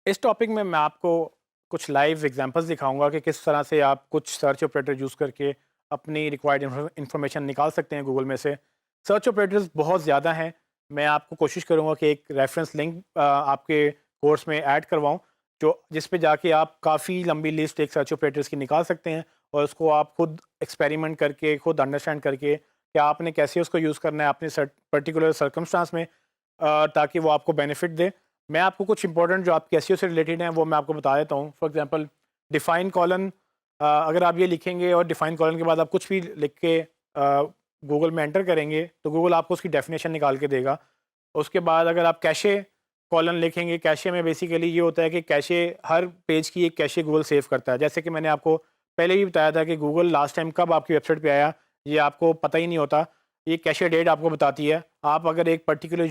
इस टॉपिक में मैं आपको कुछ लाइव एग्जांपल्स दिखाऊंगा कि किस तरह से आप कुछ सर्च ऑपरेटर यूज़ करके अपनी रिक्वायर्ड इन्फॉर्मेशन निकाल सकते हैं गूगल में से। सर्च ऑपरेटर्स बहुत ज़्यादा हैं। मैं आपको कोशिश करूंगा कि एक रेफरेंस लिंक आपके कोर्स में ऐड करवाऊं, जो जिस पे जाके आप काफ़ी लंबी लिस्ट एक सर्च ऑपरेटर्स की निकाल सकते हैं और उसको आप खुद एक्सपेरिमेंट करके खुद अंडरस्टैंड करके कि आपने कैसे उसको यूज़ करना है अपने पर्टिकुलर सर्कमस्टांस में, ताकि वो आपको बेनिफिट दे। मैं आपको कुछ इंपॉर्टेंट जो आपके एसईओ से रिलेटेड हैं वो मैं आपको बता देता हूँ। फॉर एग्जांपल डिफाइन कॉलन, अगर आप ये लिखेंगे और डिफाइन कॉलन के बाद आप कुछ भी लिख के गूगल में एंटर करेंगे तो गूगल आपको उसकी डेफिनेशन निकाल के देगा। उसके बाद अगर आप कैशे कॉलन लिखेंगे, कैशे में बेसिकली ये होता है कि कैशे हर पेज की एक कैशे गूगल सेव करता है। जैसे कि मैंने आपको पहले भी बताया था कि गूगल लास्ट टाइम कब आपकी वेबसाइट पे आया ये आपको पता ही नहीं होता। ये कैशे डेट आपको बताती है। आप अगर एक पर्टिकुलर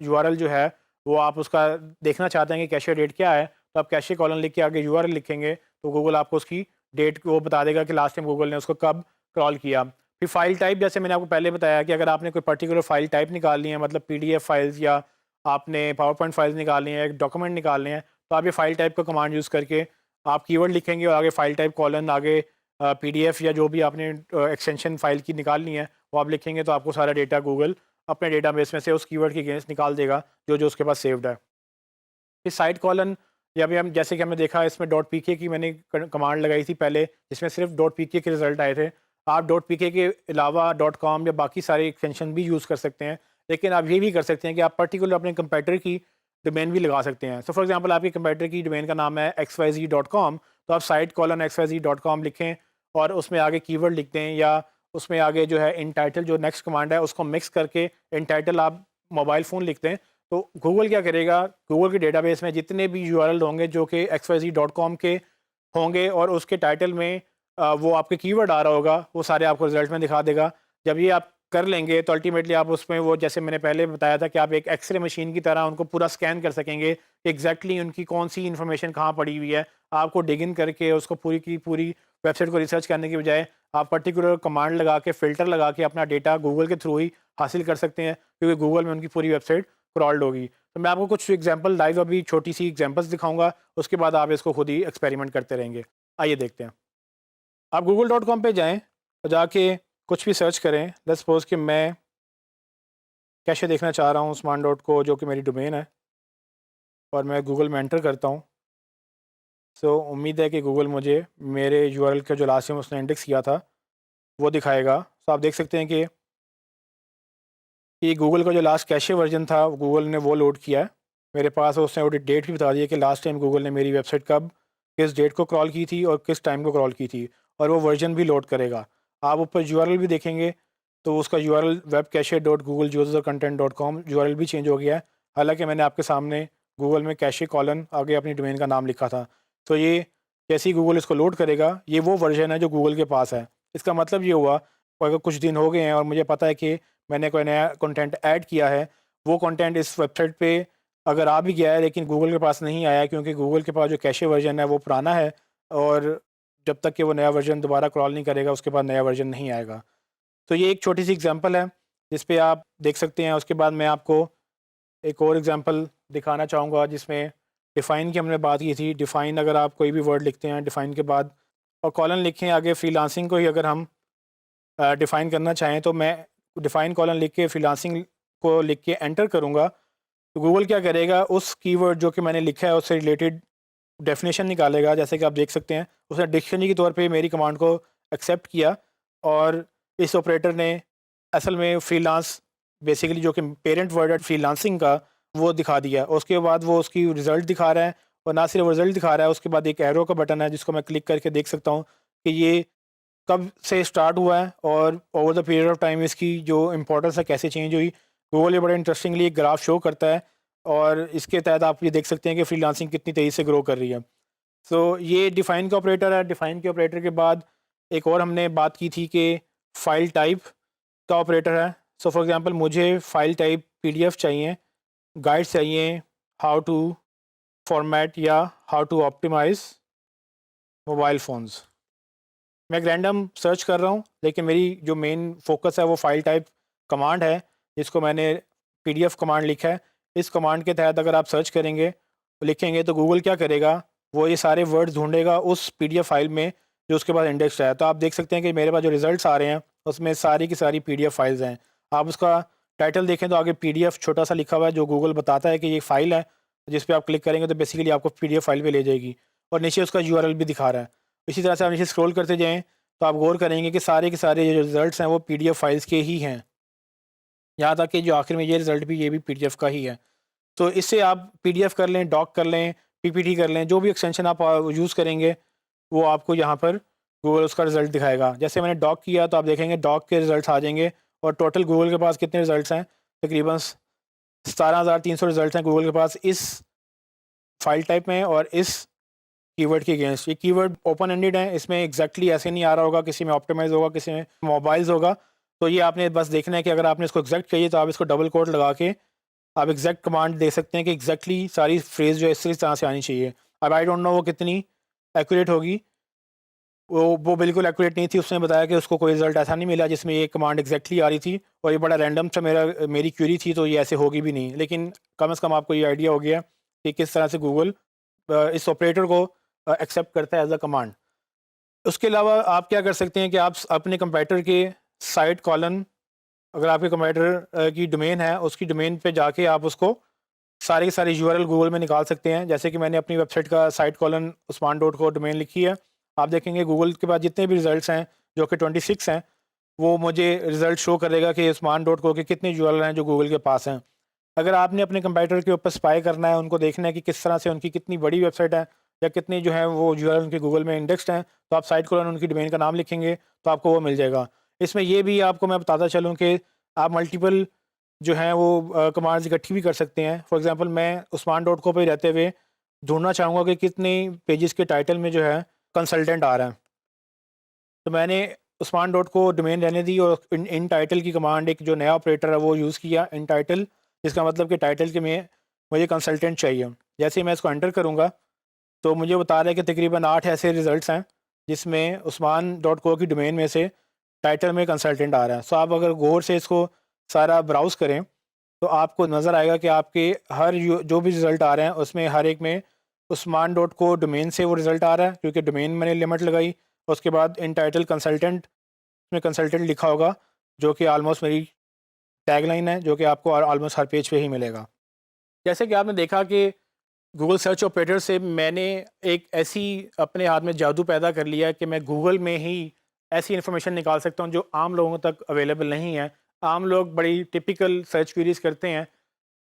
यूआरएल जो है वो आप उसका देखना चाहते हैं कि कैशे डेट क्या है, तो आप कैशे कॉलन लिख के आगे यूआरएल लिखेंगे तो गूगल आपको उसकी डेट वो बता देगा कि लास्ट टाइम गूगल ने उसको कब क्रॉल किया। फिर फाइल टाइप, जैसे मैंने आपको पहले बताया कि अगर आपने कोई पर्टिकुलर फाइल टाइप निकालनी है, मतलब पीडीएफ फाइल्स या आपने पावर पॉइंट फाइल्स निकालनी है, एक डॉक्यूमेंट निकालने हैं, तो आप ये फाइल टाइप का कमांड यूज़ करके आप कीवर्ड लिखेंगे और आगे फाइल टाइप कॉलन आगे पीडीएफ या जो भी आपने एक्सटेंशन फाइल की निकालनी है वो आप लिखेंगे तो आपको सारा डेटा गूगल अपने डेटाबेस में से उस कीवर्ड के अगेंस्ट निकाल देगा जो जो उसके पास सेव्ड है। फिर साइड कॉलन, या भी हम जैसे कि हमने देखा इसमें डॉट पीके की मैंने कमांड लगाई थी पहले जिसमें सिर्फ डॉट पीके के रिजल्ट आए थे। आप डॉट पीके के अलावा डॉट कॉम या बाकी सारे एक्सटेंशन भी यूज़ कर सकते हैं, लेकिन आप ये भी कर सकते हैं कि आप पर्टिकुलर अपने कंप्यूटर की डोमेन भी लगा सकते हैं। सो फॉर एग्जांपल आपके कंप्यूटर की डोमेन का नाम है xyz.com, तो आप साइट कॉलन xyz.com लिखें और उसमें आगे कीवर्ड लिख दें, या उसमें आगे जो है इन टाइटल जो नेक्स्ट कमांड है उसको मिक्स करके इन टाइटल आप मोबाइल फ़ोन लिख दें। तो गूगल क्या करेगा, गूगल के डेटाबेस में जितने भी यूआरएल होंगे जो कि xyz.com के होंगे और उसके टाइटल में वो आपके कीवर्ड आ रहा होगा वो सारे आपको रिजल्ट में दिखा देगा। जब ये आप कर लेंगे तो अल्टीमेटली आप उसमें वो, जैसे मैंने पहले बताया था कि आप एक एक्सरे मशीन की तरह उनको पूरा स्कैन कर सकेंगे कि एग्जैक्टली उनकी कौन सी इन्फॉर्मेशन कहाँ पड़ी हुई है। आपको डिग इन करके उसको पूरी की पूरी वेबसाइट को रिसर्च करने की बजाय आप पर्टिकुलर कमांड लगा के फ़िल्टर लगा के अपना डेटा गूगल के थ्रू ही हासिल कर सकते हैं, क्योंकि गूगल में उनकी पूरी वेबसाइट क्रॉल्ड होगी। तो मैं आपको कुछ एग्जांपल लाइव अभी छोटी सी एग्जांपल्स दिखाऊंगा, उसके बाद आप इसको खुद ही एक्सपेरिमेंट करते रहेंगे। आइए देखते हैं। आप google.com पे जाएं और जाके कुछ भी सर्च करें। लेट्स सपोज कि मैं कैसे देखना चाह रहा हूँ उस्मान डॉट को, जो कि मेरी डोमेन है, और मैं गूगल में एंटर करता हूँ। सो उम्मीद है कि गूगल मुझे मेरे यूआरएल का जो लास्ट टाइम उसने इंडेक्स किया था वो दिखाएगा। सो आप देख सकते हैं कि गूगल का जो लास्ट कैशे वर्जन था गूगल ने वो लोड किया है मेरे पास, और उसने वो डेट भी बता दी है कि लास्ट टाइम गूगल ने मेरी वेबसाइट कब किस डेट को क्रॉल की थी और किस टाइम को क्रॉल की थी, और वो वर्जन भी लोड करेगा। आप ऊपर यूआरएल भी देखेंगे तो उसका URL web cache dot Google user content dot com URL भी चेंज हो गया है। हालांकि मैंने आपके सामने गूगल में कैशे कॉलन आगे अपनी डोमेन का नाम लिखा था। तो ये जैसे ही गूगल इसको लोड करेगा ये वो वर्जन है जो गूगल के पास है। इसका मतलब ये हुआ अगर कुछ दिन हो गए हैं और मुझे पता है कि मैंने कोई नया कंटेंट ऐड किया है, वो कंटेंट इस वेबसाइट पे अगर आ भी गया है लेकिन गूगल के पास नहीं आया है, क्योंकि गूगल के पास जो कैशे वर्जन है वो पुराना है, और जब तक कि वो नया वर्जन दोबारा क्रॉल नहीं करेगा उसके बाद नया वर्जन नहीं आएगा। तो ये एक छोटी सी एग्जांपल है जिस पे आप देख सकते हैं। उसके बाद मैं आपको एक और एग्जांपल दिखाना चाहूँगा जिसमें डिफ़ाइन की हमने बात की थी। डिफ़ाइन, अगर आप कोई भी वर्ड लिखते हैं डिफ़ाइन के बाद और कॉलन लिखें आगे फ्रीलांसिंग को ही अगर हम डिफ़ाइन करना चाहें, तो मैं डिफ़ाइन कॉलन लिख के फ्रीलांसिंग को लिख के एंटर करूँगा तो गूगल क्या करेगा, उस कीवर्ड जो कि मैंने लिखा है उससे रिलेटेड डेफिनेशन निकालेगा। जैसे कि आप देख सकते हैं उसने डिक्शनरी के तौर पे मेरी कमांड को एक्सेप्ट किया, और इस ऑपरेटर ने असल में फ्रीलांस बेसिकली जो कि पेरेंट वर्ड है फ्रीलांसिंग का वो दिखा दिया। उसके बाद वो उसकी रिज़ल्ट दिखा रहा है, और ना सिर्फ रिज़ल्ट दिखा रहा है, उसके बाद एक एरो का बटन है जिसको मैं क्लिक करके देख सकता हूँ कि ये कब से स्टार्ट हुआ है और over the period of time इसकी जो इम्पोर्टेंस है कैसे चेंज हुई। गूगल ये बड़े इंटरेस्टिंगली एक ग्राफ शो करता है, और इसके तहत आप ये देख सकते हैं कि फ्रीलांसिंग कितनी तेज़ी से ग्रो कर रही है। सो ये डिफ़ाइन का ऑपरेटर है। डिफ़ाइन के ऑपरेटर के बाद एक और हमने बात की थी कि फ़ाइल टाइप का ऑपरेटर है। सो फॉर एग्ज़ाम्पल मुझे फ़ाइल टाइप पीडीएफ चाहिए, गाइड चाहिए, हाउ टू फॉर्मेट या how to optimize mobile phones. मैं एक रैंडम सर्च कर रहा हूँ लेकिन मेरी जो मेन फोकस है वो फाइल टाइप कमांड है जिसको मैंने पीडीएफ कमांड लिखा है। इस कमांड के तहत अगर आप सर्च करेंगे लिखेंगे तो गूगल क्या करेगा, वो ये सारे वर्ड्स ढूँढेगा उस पीडीएफ फाइल में जो उसके पास इंडेक्स्ड है। तो आप देख सकते हैं कि मेरे पास जो रिज़ल्ट्स आ रहे हैं उसमें सारी की सारी पीडीएफ फाइल्स हैं। आप उसका टाइटल देखें तो आगे पीडीएफ छोटा-सा लिखा हुआ है जो गूगल बताता है कि ये फ़ाइल है, जिस पे आप क्लिक करेंगे तो बेसिकली आपको पीडीएफ फाइल पे ले जाएगी और नीचे उसका यूआरएल भी दिखा रहा है। इसी तरह से आप नीचे स्क्रॉल करते जाएँ तो आप गौर करेंगे कि सारे के सारे जो रिज़ल्ट्स हैं वो पीडीएफ फाइल्स के ही हैं। यहाँ तक कि जो आखिर में ये रिज़ल्ट भी ये भी पीडीएफ का ही है। तो इससे आप पीडीएफ कर लें, डॉक कर लें, पीपीटी कर लें, जो भी एक्सटेंशन आप यूज़ करेंगे, वो आपको यहाँ पर गूगल उसका रिज़ल्ट दिखाएगा। जैसे मैंने डॉक किया तो आप देखेंगे डॉक के रिज़ल्ट्स आ जाएँगे और टोटल गूगल के पास कितने रिज़ल्ट्स हैं, तकरीबन 17,300 रिज़ल्ट्स हैं गूगल के पास इस फ़ाइल टाइप में और इस कीवर्ड के अगेंस्ट। ये कीवर्ड ओपन एंडेड है, इसमें एग्जैक्टली ऐसे नहीं आ रहा होगा, किसी में ऑप्टिमाइज़ होगा, किसी में मोबाइल्स होगा। तो ये आपने बस देखना है कि अगर आपने इसको एग्जैक्ट चाहिए तो आप इसको डबल कोट लगा के आप एग्जैक्ट कमांड दे सकते हैं कि एग्जैक्टली सारी फ्रेज़ जो है इस तरह से आनी चाहिए। अब आई डोंट नो वो कितनी एक्यूरेट होगी, वो बिल्कुल एक्यूरेट नहीं थी। उसने बताया कि उसको कोई रिज़ल्ट ऐसा नहीं मिला जिसमें ये कमांड एग्जैक्टली आ रही थी और ये बड़ा रैंडम सा मेरी क्वेरी थी, तो ये ऐसे होगी भी नहीं। लेकिन कम से कम आपको ये आइडिया हो गया कि किस तरह से गूगल इस ऑपरेटर को एक्सेप्ट करता है एज़ अ कमांड। उसके अलावा आप क्या कर सकते हैं कि आप अपने कंप्यूटर के साइट कॉलन, अगर आपके कंप्यूटर की डोमेन है, उसकी डोमेन पे जाके आप उसको सारे के सारे यूआरएल गूगल में निकाल सकते हैं। जैसे कि मैंने अपनी वेबसाइट का साइट कॉलन उस्मान डॉट को डोमेन लिखी है। आप देखेंगे गूगल के पास जितने भी रिज़ल्ट्स हैं, जो कि 26 हैं, वो मुझे रिज़ल्ट शो करेगा कि उस्मान डॉट को के कितने यूआरएल हैं जो गूगल के पास हैं। अगर आपने अपने कंप्यूटर के ऊपर स्पाई करना है, उनको देखना है कि किस तरह से उनकी कितनी बड़ी वेबसाइट है या कितनी जो है वो यूआरएल उनके गूगल में इंडेक्स्ड हैं, तो आप साइट कॉलन उनकी डोमेन का नाम लिखेंगे तो आपको वो मिल जाएगा। इसमें ये भी आपको मैं बताता चलूँ कि आप मल्टीपल जो हैं वो कमांड्स इकट्ठी भी कर सकते हैं। फॉर एग्ज़ाम्पल मैं उस्मान डॉट को पे रहते हुए ढूँढना चाहूँगा कि कितने पेजेस के टाइटल में जो है कंसल्टेंट आ रहा है। तो मैंने उस्मान डॉट को डोमेन रहने दी और इन टाइटल की कमांड, एक जो नया ऑपरेटर है वो यूज़ किया, इन टाइटल, जिसका मतलब कि टाइटल के में मुझे कंसल्टेंट चाहिए। जैसे ही मैं इसको एंटर करूँगा तो मुझे बता रहा है कि तकरीबन 8 ऐसे रिज़ल्ट्स हैं जिसमें उस्मान डॉट को की डोमेन में से टाइटल में कंसल्टेंट आ रहा है। सो आप अगर गौर से इसको सारा ब्राउज़ करें तो आपको नज़र आएगा कि आपके जो भी रिज़ल्ट आ रहे हैं उसमें हर एक में उस्मान डॉट को डोमेन से वो रिज़ल्ट आ रहा है, क्योंकि डोमेन मैंने लिमिट लगाई। उसके बाद इन टाइटल कंसल्टेंट में कंसल्टेंट लिखा होगा, जो कि ऑलमोस्ट मेरी टैगलाइन है, जो कि आपको ऑलमोस्ट हर पेज पे ही मिलेगा। जैसे कि आपने देखा कि गूगल सर्च ऑपरेटर से मैंने एक ऐसी अपने हाथ में जादू पैदा कर लिया कि मैं गूगल में ही ऐसी इन्फॉर्मेशन निकाल सकता हूँ जो आम लोगों तक अवेलेबल नहीं है। आम लोग बड़ी टिपिकल सर्च क्वेरीज करते हैं,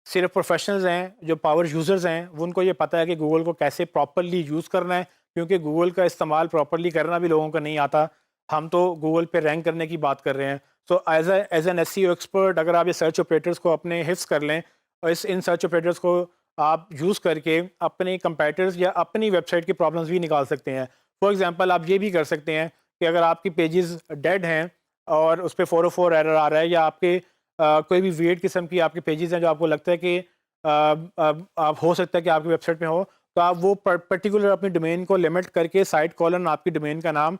सिर्फ प्रोफेशनल्स हैं जो पावर यूज़र्स हैं वो उनको ये पता है कि गूगल को कैसे प्रॉपरली यूज़ करना है, क्योंकि गूगल का इस्तेमाल प्रॉपरली करना भी लोगों को नहीं आता। हम तो गूगल पे रैंक करने की बात कर रहे हैं। So as an SEO expert अगर आप ये सर्च ऑपरेटर्स को अपने हिफ्स कर लें और इन सर्च ऑपरेटर्स को आप यूज़ करके अपने कंपेटिटर्स या अपनी वेबसाइट की प्रॉब्लम्स भी निकाल सकते हैं। फॉर एग्जांपल आप ये भी कर सकते हैं कि अगर आपकी पेजेस डेड हैं और उस पे 404 एरर आ रहा है, या आपके कोई भी वियर्ड किस्म की आपके पेजेस हैं जो आपको लगता है कि आप हो सकता है कि आपकी वेबसाइट में हो, तो आप वो पर्टिकुलर अपनी डोमेन को लिमिट करके साइट कॉलन आपकी डोमेन का नाम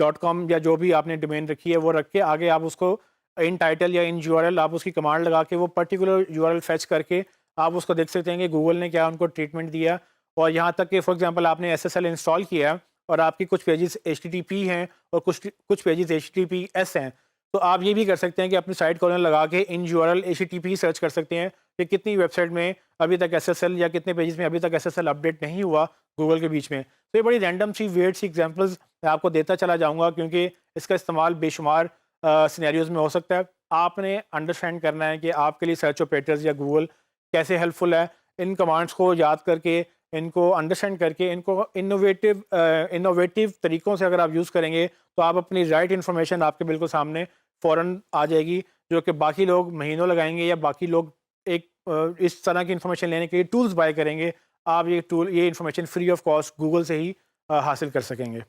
डॉट कॉम या जो भी आपने डोमेन रखी है वो रख के आगे आप उसको इन टाइटल या इन यूआरएल आप उसकी कमांड लगा के वो पर्टिकुलर यूआरएल फेच करके आप उसको देख सकते हैं कि गूगल ने क्या उनको ट्रीटमेंट दिया। और यहाँ तक कि फॉर एग्जांपल आपने एसएसएल इंस्टॉल किया है और आपकी कुछ पेजेस एचटीटीपी हैं और कुछ कुछ पेजेस एचटीटीपीएस हैं, तो आप ये भी कर सकते हैं कि अपनी साइट कॉलन लगा के इन यूआरएल एचटीटीपी सर्च कर सकते हैं कि कितनी वेबसाइट में अभी तक एसएसएल या कितने पेजेस में अभी तक एसएसएल अपडेट नहीं हुआ गूगल के बीच में। तो ये बड़ी रैंडम सी वियर्ड सी एग्जांपल्स मैं आपको देता चला जाऊँगा, क्योंकि इसका इस्तेमाल बेशुमार सिनेरियोज़ में हो सकता है। आपने अंडरस्टैंड करना है कि आपके लिए सर्च ऑपरेटर्स या गूगल कैसे हेल्पफुल है। इन कमांड्स को याद करके, इनको अंडरस्टैंड करके, इनको इनोवेटिव तरीक़ों से अगर आप यूज़ करेंगे तो आप अपनी राइट इन्फॉर्मेशन आपके बिल्कुल सामने फ़ौरन आ जाएगी, जो कि बाकी लोग महीनों लगाएँगे या बाकी लोग एक इस तरह की इन्फॉर्मेशन लेने के लिए टूल्स बाय करेंगे। आप ये information free of cost Google से ही हासिल कर सकेंगे।